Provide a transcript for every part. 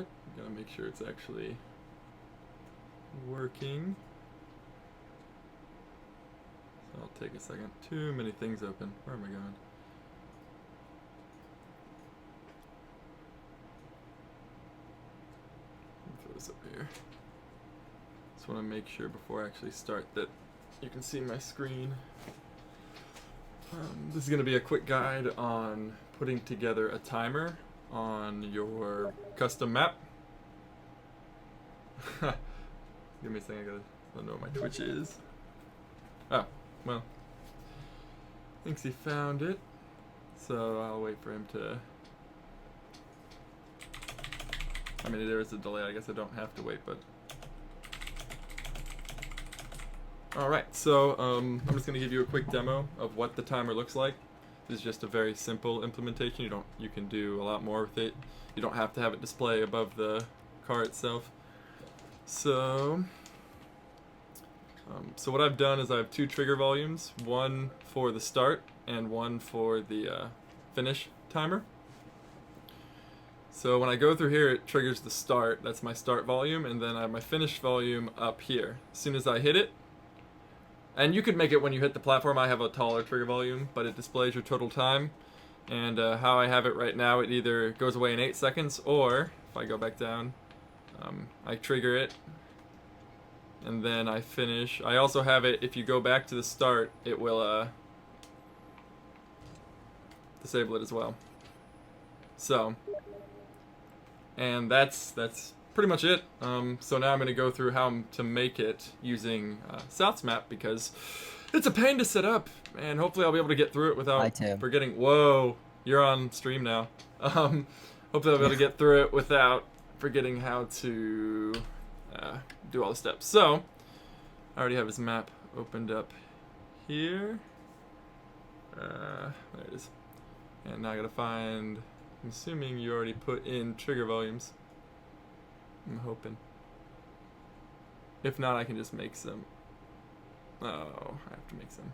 it. Gotta make sure it's actually working. So I'll take a second. Too many things open. Where am I going? Throw this over here. Just want to make sure before I actually start that you can see my screen. This is going to be a quick guide on putting together a timer on your custom map. Give me a second, I don't know what my Twitch is. Oh, well. Thinks he found it. So I'll wait for him to... I mean, there is a delay. I guess I don't have to wait, but... Alright, so I'm just going to give you a quick demo of what the timer looks like. This is just a very simple implementation. You can do a lot more with it. You don't have to have it display above the car itself. So what I've done is I have two trigger volumes, one for the start and one for the finish timer. So when I go through here, it triggers the start. That's my start volume, and then I have my finish volume up here. As soon as I hit it, and you could make it when you hit the platform. I have a taller trigger volume, but it displays your total time. And how I have it right now, it either goes away in 8 seconds, or if I go back down, I trigger it, and then I finish. I also have it, if you go back to the start, it will disable it as well. So, and that's pretty much it. So now I'm going to go through how to make it using South's map, because it's a pain to set up, and hopefully I'll be able to get through it without forgetting. Whoa, you're on stream now. Hopefully I'll be able to get through it without forgetting how to do all the steps. So I already have his map opened up here. There it is. And now I gotta find, I'm assuming you already put in trigger volumes. I'm hoping. If not, I can just make some. Oh, I have to make some.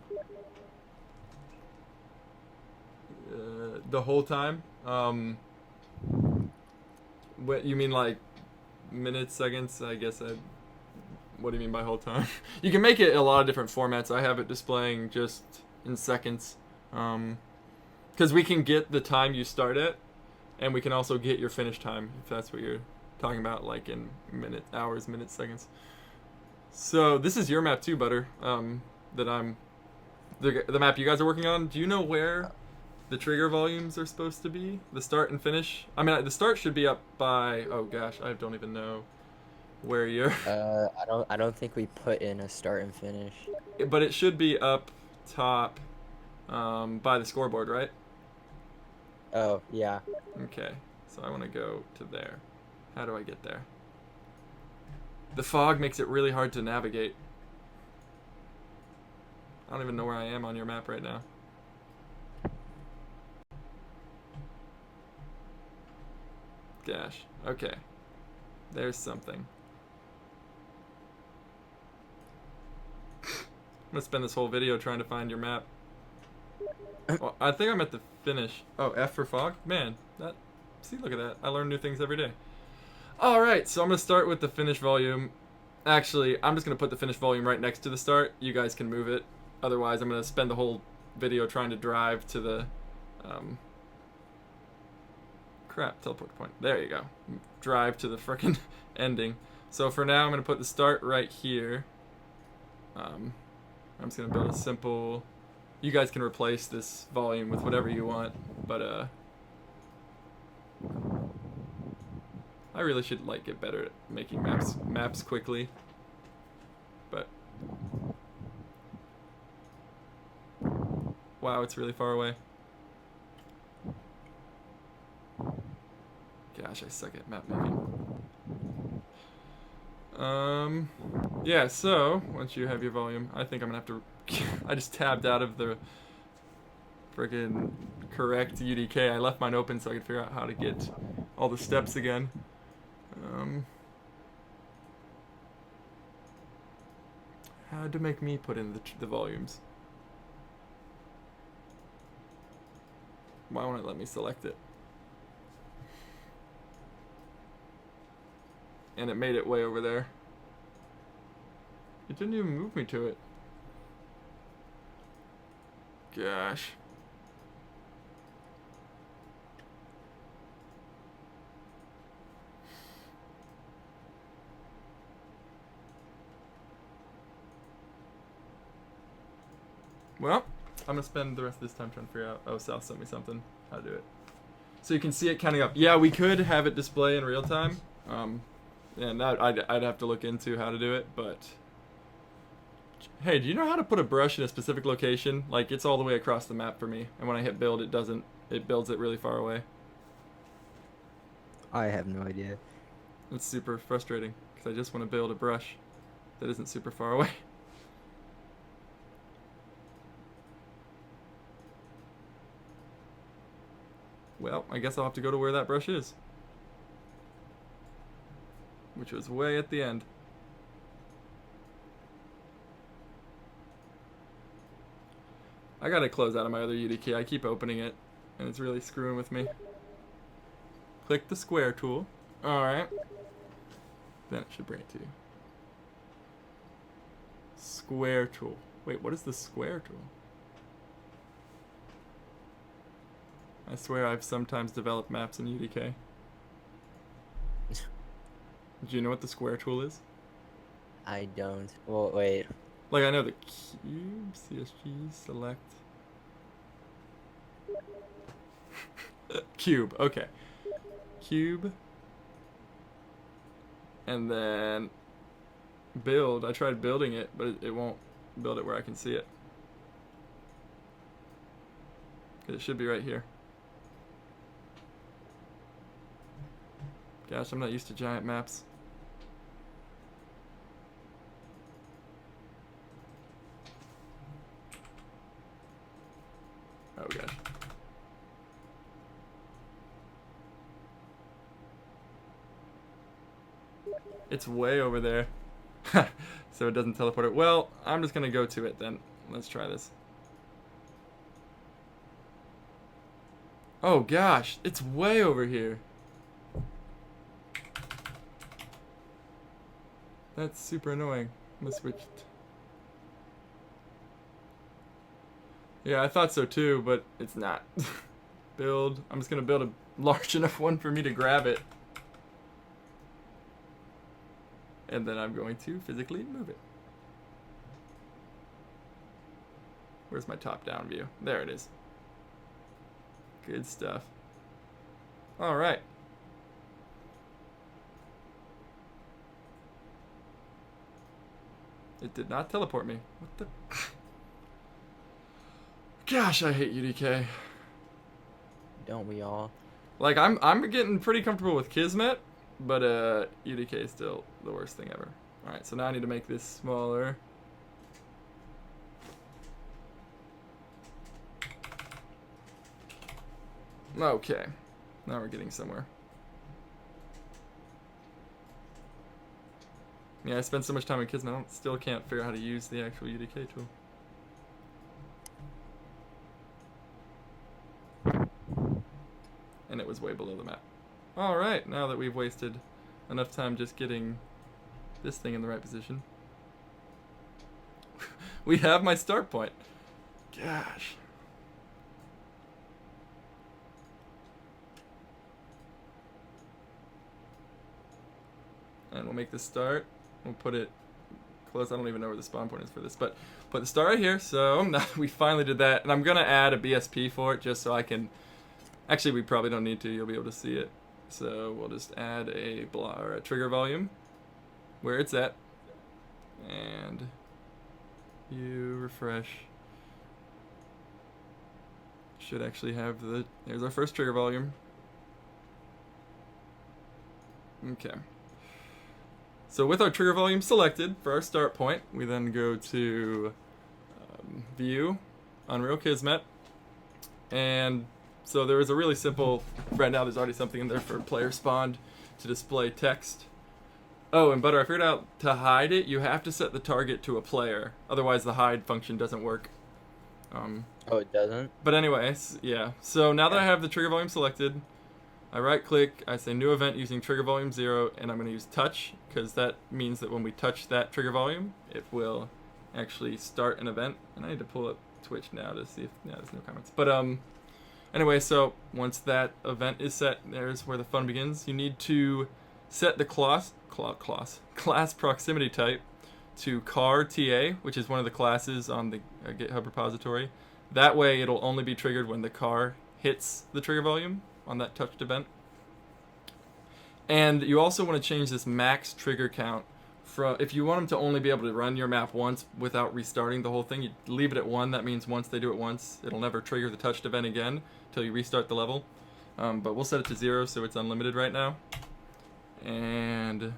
The whole time? What you mean, like minutes, seconds? I guess I. What do you mean by whole time? You can make it a lot of different formats. I have it displaying just in seconds, because we can get the time you start at, and we can also get your finish time if that's what you're talking about, like in hours, minutes, seconds. So this is your map too, Butter. That I'm the map you guys are working on. Do you know where the trigger volumes are supposed to be? The start and finish? I mean, the start should be up by, oh gosh, I don't even know where you're. I don't think we put in a start and finish. But it should be up top by the scoreboard, right? Oh, yeah. Okay, so I want to go to there. How do I get there? The fog makes it really hard to navigate. I don't even know where I am on your map right now. Gosh. Okay. There's something. I'm gonna spend this whole video trying to find your map. Well, I think I'm at the finish. Oh, F for fog? Man, that... See, look at that. I learn new things every day. Alright, so I'm gonna start with the finish volume. Actually, I'm just gonna put the finish volume right next to the start. You guys can move it. Otherwise, I'm gonna spend the whole video trying to drive to the... Crap, teleport point. There you go. Drive to the frickin' ending. So for now, I'm gonna put the start right here. I'm just gonna build a simple... You guys can replace this volume with whatever you want, but I really should like get better at making maps quickly. But wow, it's really far away. Gosh, I suck at map making. Yeah, so once you have your volume, I think I'm gonna have to I just tabbed out of the friggin' correct UDK. I left mine open so I could figure out how to get all the steps again. How to make me put in the volumes. Why won't it let me select it? and it made it way over there. It didn't even move me to it. Gosh. Well, I'm gonna spend the rest of this time trying to figure out. Oh, South sent me something. How to do it. So you can see it counting up. Yeah, we could have it display in real time. And that I'd have to look into how to do it. But hey, do you know how to put a brush in a specific location? Like it's all the way across the map for me, and when I hit build, it doesn't. It builds it really far away. I have no idea. It's super frustrating because I just want to build a brush that isn't super far away. Well, I guess I'll have to go to where that brush is. Which was way at the end. I gotta close out of my other UDK. I keep opening it, and it's really screwing with me. Click the square tool. Alright. Then it should bring it to you. Square tool. Wait, what is the square tool? I swear I've sometimes developed maps in UDK. Do you know what the square tool is? I don't. Well, wait. Like I know the cube, CSG, select. Cube, okay. Cube. And then build. I tried building it, but it won't build it where I can see it. It should be right here. Gosh, I'm not used to giant maps. Oh gosh. It's way over there. So it doesn't teleport it. Well, I'm just gonna go to it then. Let's try this. Oh gosh, it's way over here. That's super annoying. I'm gonna switch. Yeah, I thought so too, but it's not. Build. I'm just gonna build a large enough one for me to grab it. And then I'm going to physically move it. Where's my top-down view? There it is. Good stuff. All right. It did not teleport me. What the? Gosh, I hate UDK. Don't we all? Like I'm getting pretty comfortable with Kismet, but UDK is still the worst thing ever. All right, so now I need to make this smaller. Okay, now we're getting somewhere. Yeah, I spent so much time in Kismet, I still can't figure out how to use the actual UDK tool. And it was way below the map. Alright, now that we've wasted enough time just getting this thing in the right position. We have my start point. Gosh. And we'll make this start. We'll put it close. I don't even know where the spawn point is for this, but put the start right here. So now we finally did that, and I'm gonna add a BSP for it just so I can. Actually, we probably don't need to. You'll be able to see it. So we'll just add a trigger volume where it's at, and you refresh. Should actually have the. There's our first trigger volume. Okay. So with our trigger volume selected for our start point, we then go to View, Unreal Kismet, and so there is a really simple, right now there's already something in there for player spawned to display text. Oh, and Butter, I figured out to hide it, you have to set the target to a player, otherwise the hide function doesn't work. Oh, it doesn't? But anyways, yeah. So now that I have the trigger volume selected, I right click, I say new event using trigger volume 0, and I'm going to use touch because that means that when we touch that trigger volume, it will actually start an event. And I need to pull up Twitch now to see if there's no comments. But anyway, so once that event is set, there's where the fun begins. You need to set the class proximity type to car TA, which is one of the classes on the GitHub repository. That way it'll only be triggered when the car hits the trigger volume on that touched event. And you also want to change this max trigger count from, if you want them to only be able to run your map once without restarting the whole thing, you leave it at 1. That means once they do it once, it'll never trigger the touched event again until you restart the level. But we'll set it to 0 so it's unlimited right now. And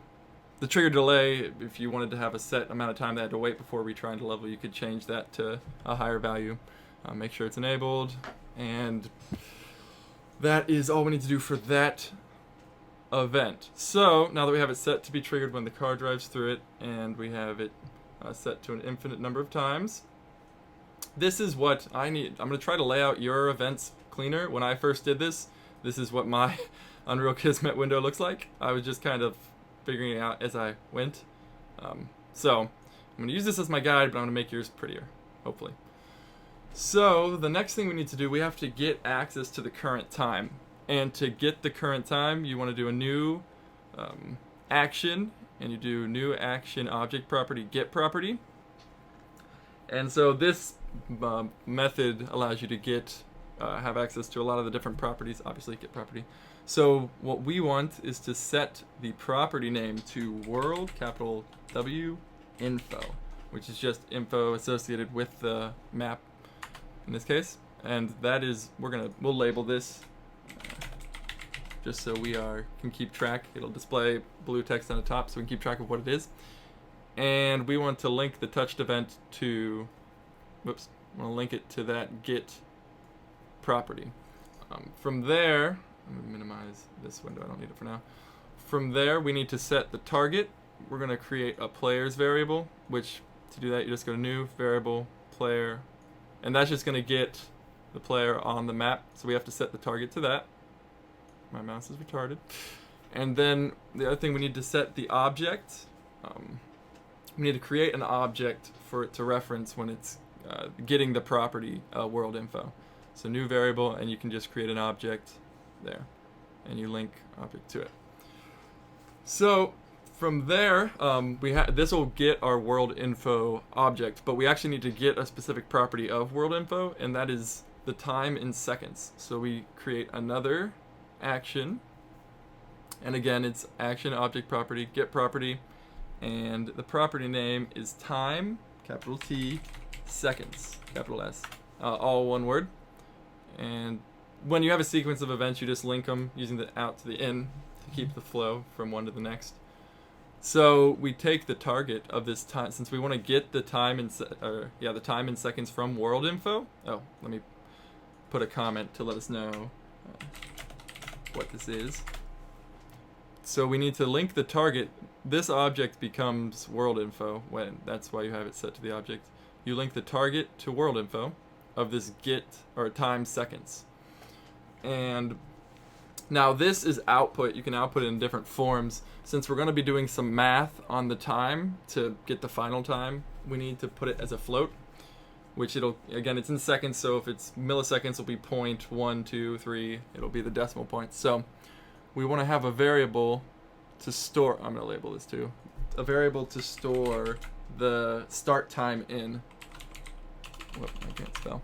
the trigger delay, if you wanted to have a set amount of time they had to wait before retrying to level, you could change that to a higher value. Make sure it's enabled, and that is all we need to do for that event. So now that we have it set to be triggered when the car drives through it, and we have it set to an infinite number of times, this is what I need. I'm going to try to lay out your events cleaner. When I first did this, this is what my Unreal Kismet window looks like. I was just kind of figuring it out as I went. So I'm going to use this as my guide, but I'm going to make yours prettier, hopefully. So the next thing we need to do, we have to get access to the current time. And to get the current time, you want to do a new action, and you do new action object property get property. And so this method allows you to have access to a lot of the different properties, obviously get property. So what we want is to set the property name to world, capital W, info, which is just info associated with the map in this case. And that is, we'll label this just so we can keep track. It'll display blue text on the top so we can keep track of what it is. And we want to link the touched event to, I want to link it to that get property. From there, I'm going to minimize this window, I don't need it for now. From there, we need to set the target. We're going to create a players variable, which to do that, you just go to new variable player, and that's just going to get the player on the map. So we have to set the target to that. My mouse is retarded. And then the other thing, we need to set the object. We need to create an object for it to reference when it's getting the property world info. So new variable, and you can just create an object there, and you link object to it. So from there, this will get our world info object, but we actually need to get a specific property of world info, and that is the time in seconds. So we create another action, and again it's action object property get property, and the property name is time, capital T, seconds, capital S, all one word. And when you have a sequence of events, you just link them using the out to the in to keep the flow from one to the next. So we take the target of this time, since we want to get the time the time in seconds from world info. Oh, let me put a comment to let us know what this is. So we need to link the target. This object becomes world info that's why you have it set to the object. You link the target to world info of this get or time seconds. And now this is output. You can output it in different forms. Since we're going to be doing some math on the time to get the final time, we need to put it as a float, which again, it's in seconds, so if it's milliseconds, it'll be 0.123, it'll be the decimal point. So we want to have a variable to store, I'm going to label this too, a variable to store the start time in. Whoop, I can't spell.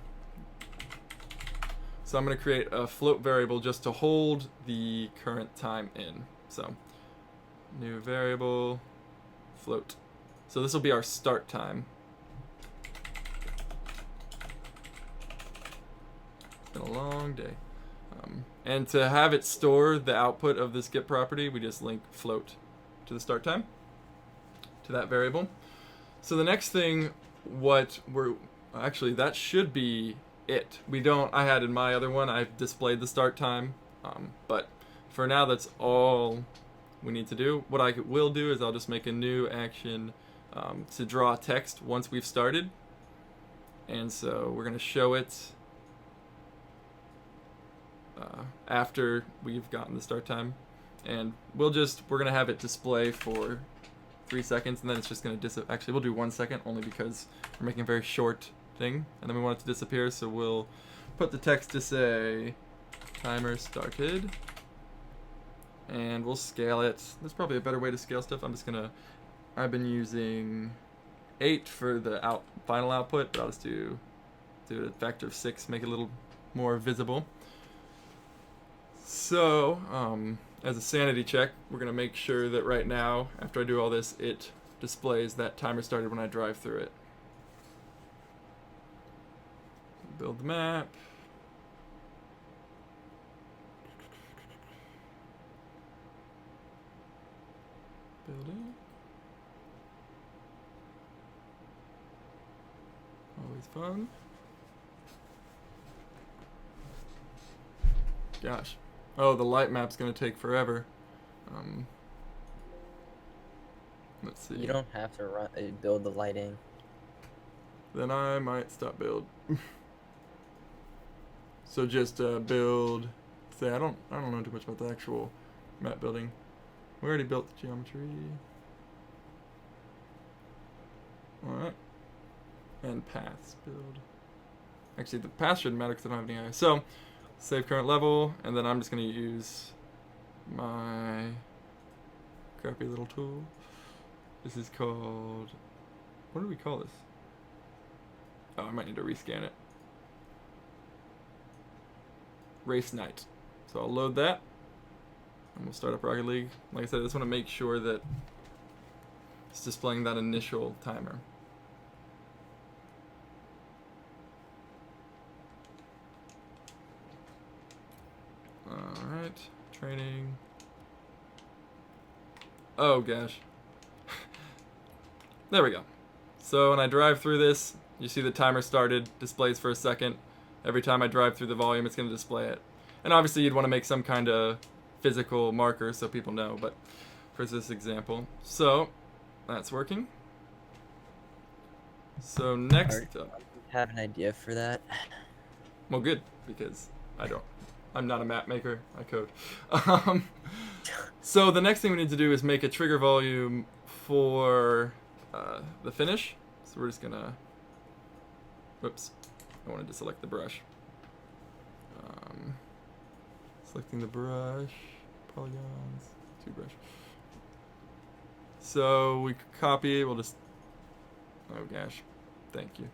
So I'm going to create a float variable just to hold the current time in. So new variable, float. So this will be our start time. It's been a long day. And to have it store the output of this get property, we just link float to the start time, to that variable. So the next thing, actually that should be it. I had in my other one, I've displayed the start time, but for now that's all we need to do. What I will do is I'll just make a new action to draw text once we've started. And so we're going to show it after we've gotten the start time, and we're gonna have it display for 3 seconds, and then it's just gonna actually we'll do 1 second only because we're making a very short thing, and then we want it to disappear, so we'll put the text to say timer started, and we'll scale it. There's probably a better way to scale stuff. I've been using 8 for the final output, but I'll just do a factor of 6, make it a little more visible. So, as a sanity check, we're gonna make sure that right now, after I do all this, it displays that timer started when I drive through it. Build the map. Building. Always fun. Gosh. Oh, the light map's gonna take forever. Let's see. You don't have to build the lighting. Then I might stop build. So just build. Say I don't know too much about the actual map building. We already built the geometry. Alright. And paths build. Actually, the path shouldn't matter because I don't have any AI. So, save current level, and then I'm just going to use my crappy little tool. This is called... What do we call this? Oh, I might need to rescan it. Race Night. So I'll load that. And we'll start up Rocket League. Like I said, I just want to make sure that it's displaying that initial timer. Alright, training. Oh gosh. There we go. So when I drive through this, you see the timer started, displays for a second. Every time I drive through the volume, it's going to display it. And obviously you'd want to make some kind of physical marker so people know, but for this example. So, that's working. So next up. Have an idea for that? Well, good, because I'm not a map maker, I code. So the next thing we need to do is make a trigger volume for the finish. So we're just gonna, whoops, I wanted to select the brush. Selecting the brush, polygons, 2 brush. So we copy it, we'll just, oh gosh, thank you.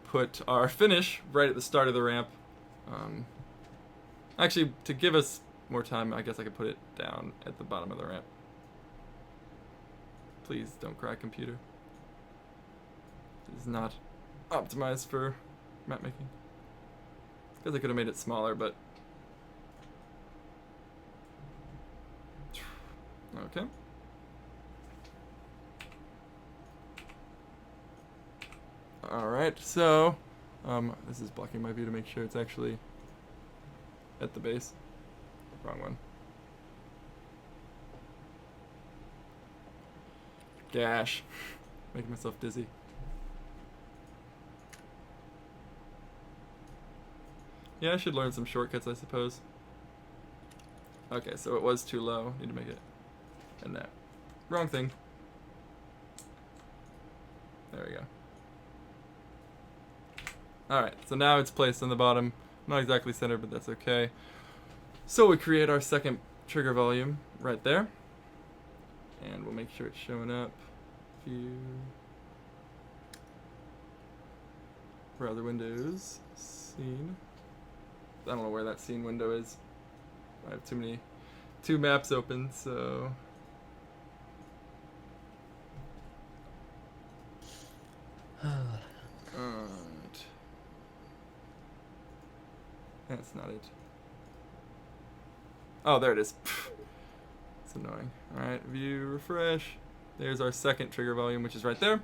Put our finish right at the start of the ramp. Actually, to give us more time, I guess I could put it down at the bottom of the ramp. Please don't cry, computer. It is not optimized for map making. I guess I could have made it smaller, but... Okay. Alright, so... this is blocking my view to make sure it's actually at the base. Wrong one. Gosh. Making myself dizzy. Yeah, I should learn some shortcuts, I suppose. Okay, so it was too low. Need to make it. And that. Wrong thing. There we go. Alright, so now it's placed on the bottom. Not exactly centered, but that's okay. So we create our second trigger volume right there. And we'll make sure it's showing up. View. Browser windows. Scene. I don't know where that scene window is. I have two maps open, so... Alright. That's not it. Oh, there it is. It's annoying. Alright, view, refresh. There's our second trigger volume, which is right there.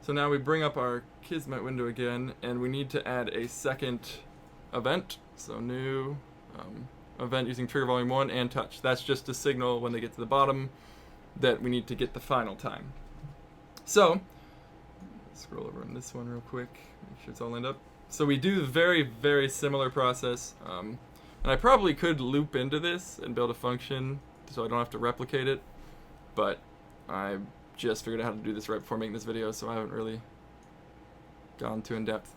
So now we bring up our Kismet window again, and we need to add a second event. So new event using trigger volume 1 and touch. That's just to signal when they get to the bottom that we need to get the final time. So, scroll over on this one real quick, make sure it's all lined up. So we do the very, very similar process, And I probably could loop into this and build a function so I don't have to replicate it, but I just figured out how to do this right before making this video, so I haven't really gone too in depth.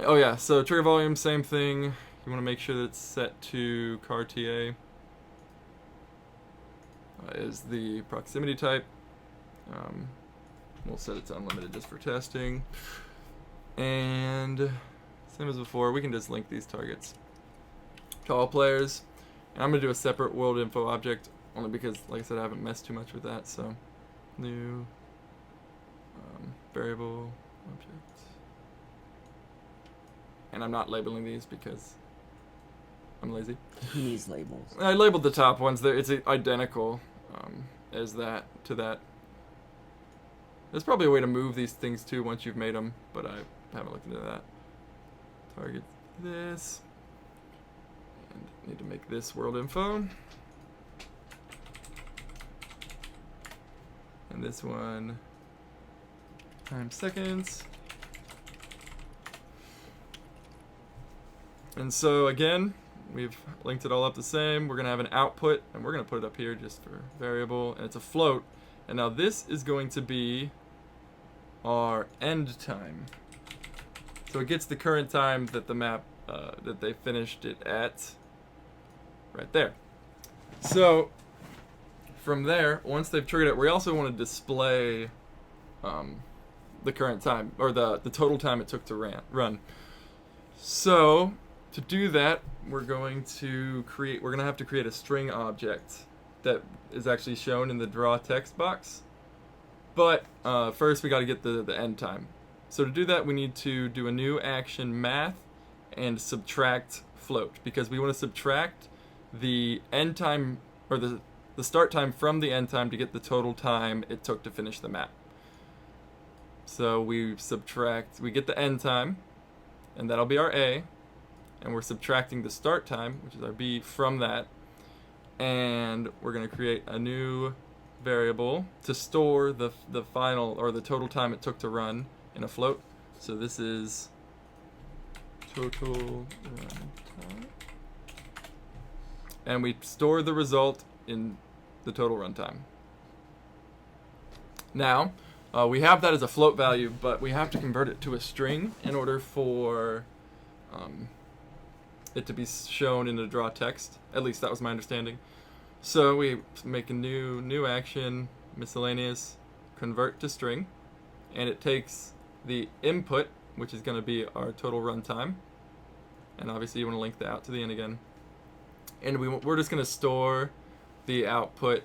Oh yeah, so trigger volume, same thing. You want to make sure that it's set to CarTA is the proximity type. We'll set it to unlimited just for testing. And same as before, we can just link these targets to all players. And I'm going to do a separate world info object, only because, like I said, I haven't messed too much with that. So, new variable object. And I'm not labeling these because I'm lazy. Who needs labels? I labeled the top ones. It's identical as that to that. There's probably a way to move these things too once you've made them, but I haven't looked into that. Target this. And need to make this world info. And this one times seconds. And so again, we've linked it all up the same. We're going to have an output, and we're going to put it up here just for variable, and it's a float. And now this is going to be our end time. So it gets the current time that the map, that they finished it at, right there. So from there, once they've triggered it, we also want to display the current time, or the total time it took to run. So to do that, we're going to have to create a string object that is actually shown in the draw text box. But first we got to get the end time. So to do that, we need to do a new action math and subtract float, because we want to subtract the end time, or the start time from the end time to get the total time it took to finish the map. So we get the end time, and that'll be our A, and we're subtracting the start time, which is our B, from that, and we're going to create a new variable to store the final, or the total time it took to run in a float. So this is total run time, and we store the result in the total runtime. Now we have that as a float value, but we have to convert it to a string in order for it to be shown in the draw text. At least that was my understanding. So we make a new action, miscellaneous, convert to string, and it takes the input, which is going to be our total runtime, and obviously you want to link the out to the end again, and we're just going to store the output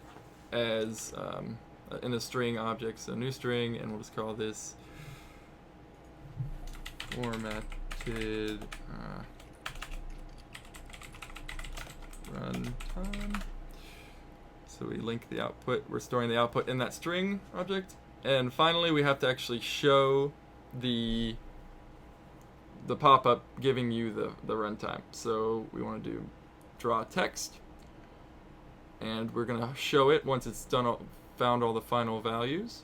as in a string object, so new string, and we'll just call this formatted runtime. So we link the output, we're storing the output in that string object, and finally we have to actually show the pop-up giving you the runtime. So we want to do draw text, and we're gonna show it once it's found all the final values,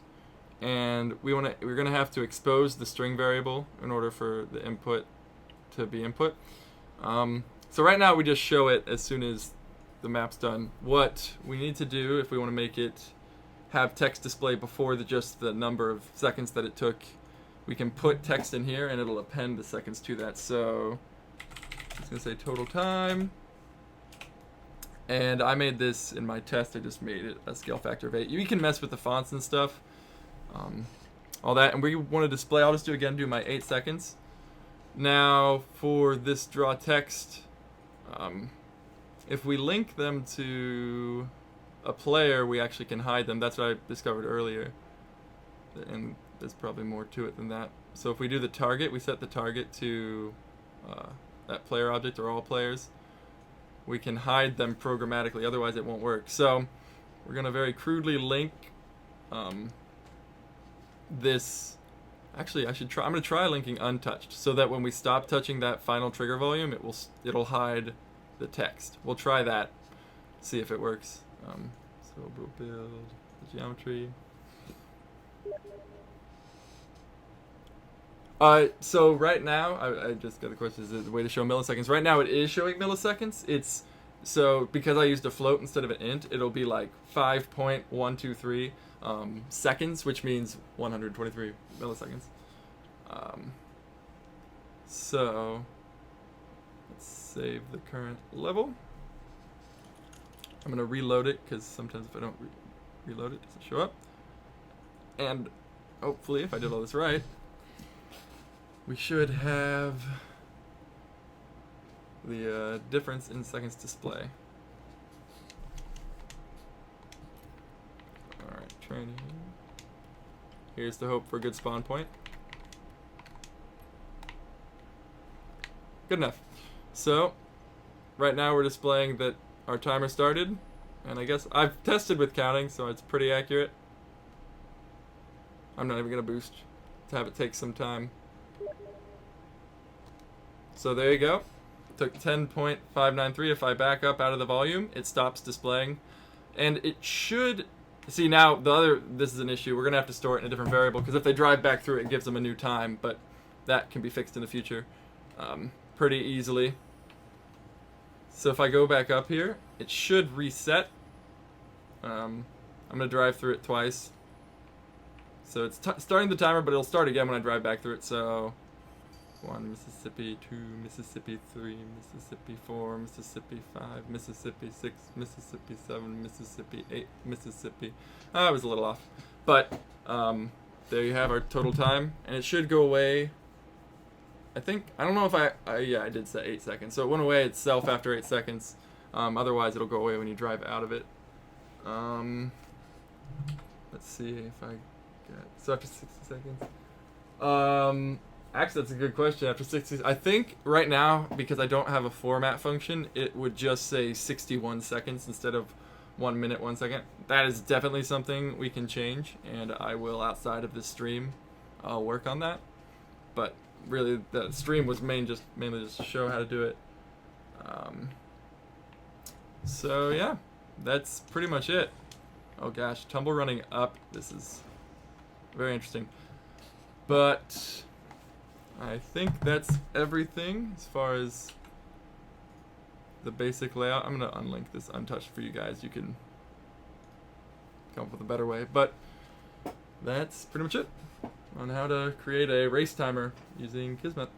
and we're gonna have to expose the string variable in order for the input to be input. So right now we just show it as soon as the map's done. What we need to do, if we want to make it have text display before just the number of seconds that it took, we can put text in here and it'll append the seconds to that. So it's gonna say total time, and I made this in my test. I just made it a scale factor of 8. You can mess with the fonts and stuff, all that, and we want to display. I'll just do my 8 seconds. Now for this draw text, if we link them to a player, we actually can hide them. That's what I discovered earlier, and there's probably more to it than that. So if we do the target, we set the target to that player object or all players, we can hide them programmatically, otherwise it won't work. So we're going to very crudely link this. Actually, I'm going to try linking untouched, so that when we stop touching that final trigger volume, it'll hide the text. We'll try that, see if it works. So we'll build the geometry. So right now, I just got the question, is it the way to show milliseconds? Right now it is showing milliseconds. So because I used a float instead of an int, it'll be like 5.123 seconds, which means 123 milliseconds. So let's save the current level. I'm going to reload it because sometimes if I don't reload it, it doesn't show up. And hopefully, if I did all this right, we should have the difference in seconds display. Alright, training. Here's the hope for a good spawn point. Good enough. So, right now we're displaying that our timer started, and I guess I've tested with counting, so it's pretty accurate. I'm not even going to boost to have it take some time. So there you go. Took 10.593. If I back up out of the volume, it stops displaying. And it should... See, now, this is an issue. We're going to have to store it in a different variable, because if they drive back through it, it gives them a new time, but that can be fixed in the future pretty easily. So if I go back up here, it should reset. I'm going to drive through it twice. So it's starting the timer, but it'll start again when I drive back through it. So 1 Mississippi, 2 Mississippi, 3 Mississippi, 4 Mississippi, 5 Mississippi, 6 Mississippi, 7 Mississippi, 8 Mississippi. I was a little off. But there you have our total time. And it should go away. I don't know if yeah, I did set 8 seconds. So it went away itself after 8 seconds. Otherwise, it'll go away when you drive out of it. Let's see if I get... So after 60 seconds... Actually, that's a good question. After 60... I think right now, because I don't have a format function, it would just say 61 seconds instead of 1 minute, 1 second. That is definitely something we can change, and I will, outside of this stream, I'll work on that. But really, the stream was mainly just to show how to do it. So yeah, that's pretty much it. Oh gosh, tumble running up. This is very interesting. But I think that's everything as far as the basic layout. I'm going to unlink this untouched for you guys. You can come up with a better way. But that's pretty much it on how to create a race timer using Kismet.